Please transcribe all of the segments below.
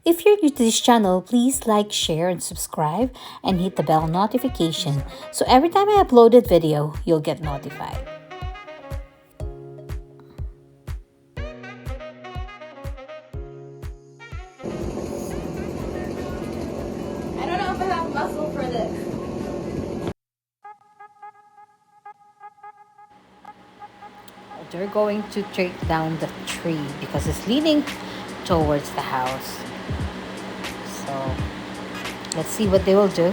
If you're new to this channel, please like, share, and subscribe, and hit the bell notification so every time I upload a video, you'll get notified. I don't know if I have muscle for this. They're going to take down the tree because it's leaning towards the house. So let's see what they will do.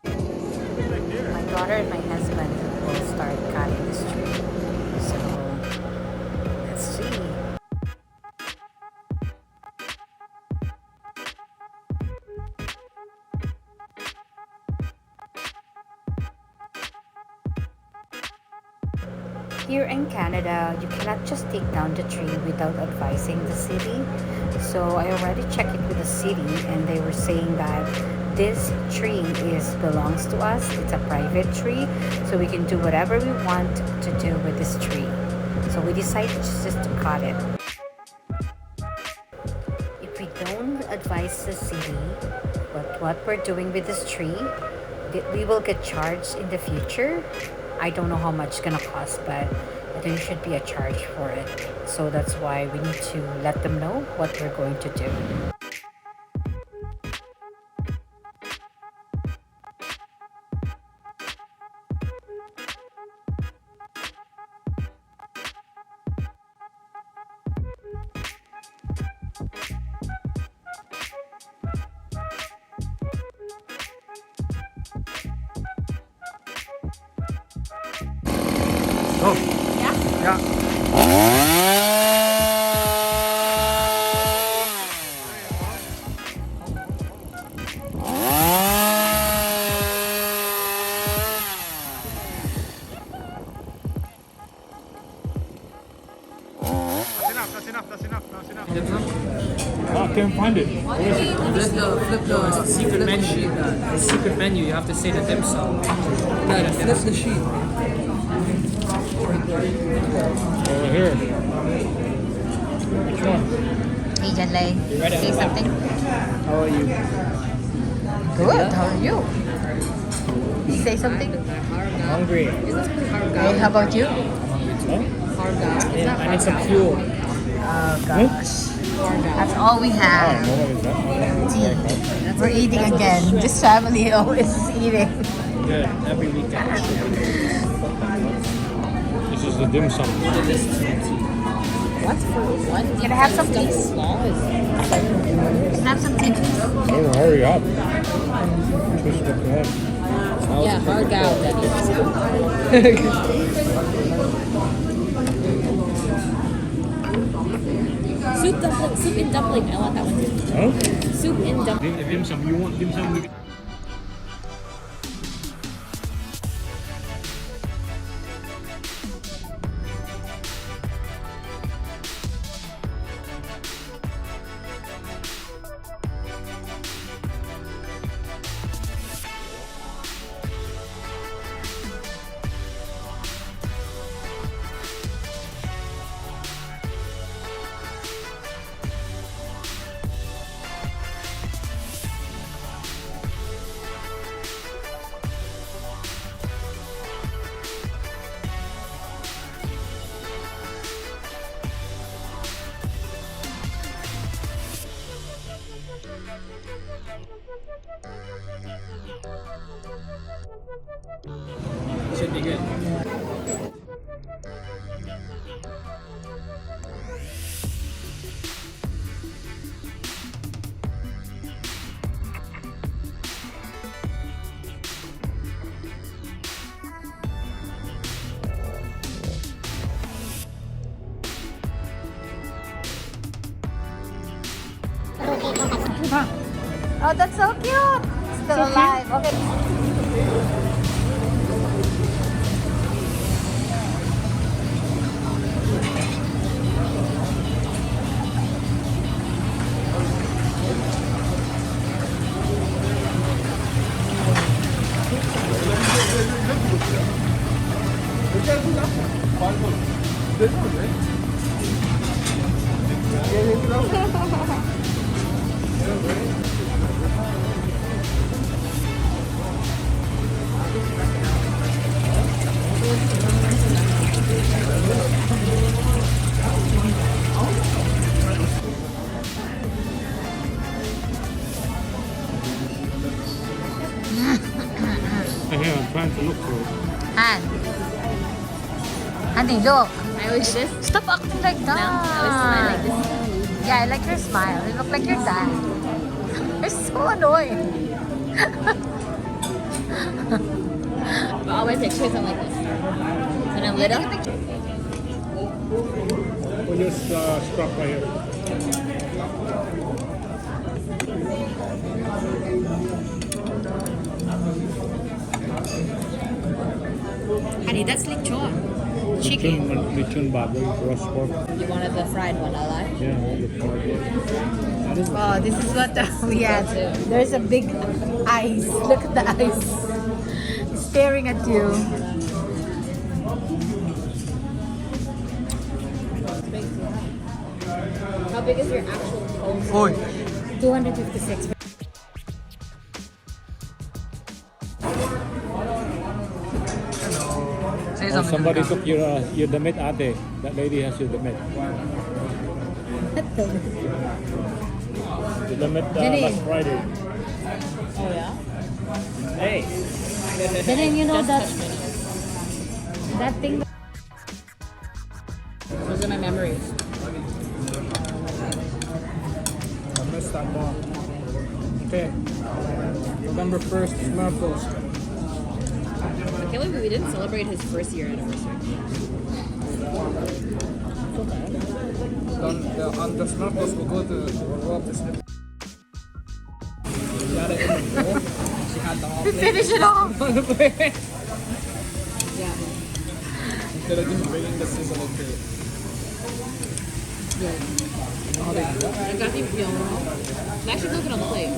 My daughter and my husband will start cutting this tree. So let's see. Here in Canada, you cannot just take down the tree without advising the city. So I already checked it with the city and they were saying that this tree belongs to us. It's a private tree, so we can do whatever we want to do with this tree. So we decided just to cut it. If we don't advise the city what we're doing with this tree, we will get charged in the future. I don't know how much it's gonna cost, but there should be a charge for it. So that's why we need to let them know what we're going to do. Oh. Yeah? Yeah. That's enough. I can't find it. Where is it? Flip the secret menu. The secret menu, you have to say the dim sum. Yeah, flip the sheet. Over here. Which one? Hey Janlei, You ready? say something. How are you? Good, how are you? Say something. Hungry. Hey, how about you? I need some fuel. Oh gosh. That's all we have. What is that? Tea. We're eating again. This family always eating. Good. Every weekend. This is the dim sum. What? What? Can I have some tea? Can I have some tea, please? Oh, hurry up. Twist the head. Yeah, hard out. That is. Soup in dumpling. I want that one too. Huh? Soup in dumpling. Dim sum. You want dim sum? Should be good. Oh, that's so cute. Still alive. Okay. This one, right? Here, I'm trying to look for it. Han. Honey, look. I always this. Stop acting like that. No, I always smile like this. Yeah, I like your smile. You look like your dad. You're so annoying. But all my pictures, I'm like this. When I'm little. We'll just stop right here. Honey, that's lechon. Chicken. Lechon baboy, roast pork. You wanted the fried one, I like. Yeah, all the fried. Oh, this is what we had. There's a big eyes. Look at the eyes. Staring at you. How big is your actual toast? 256. Say Oh, somebody took your damit, ate. That lady has your damit. The damit Jenny. last Friday. Oh, yeah? Hey. But then you know Just that touch me. that thing. Those are my memories. I missed that one. Okay. November 1st, Smirkles. I can't believe we didn't celebrate his first year anniversary. Then on the Smirkles, we'll go to the snip. Got it in the bowl. She had the whole plate. Finish it off. Yeah. Instead of just bringing the sizzle to it. I got the actually cook it on the plate.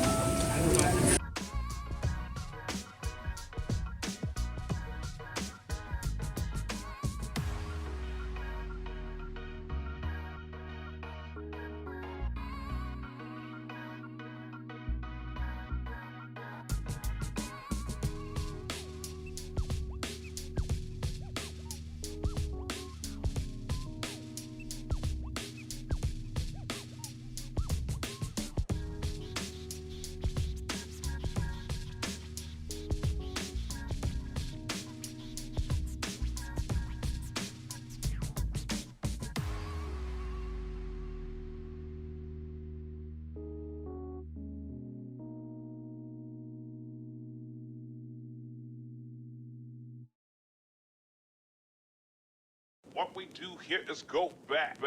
What we do here is go back.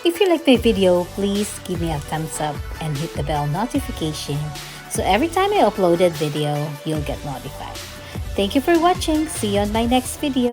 If you like my video, please give me a thumbs up and hit the bell notification so every time I upload a video, you'll get notified. Thank you for watching. See you on my next video.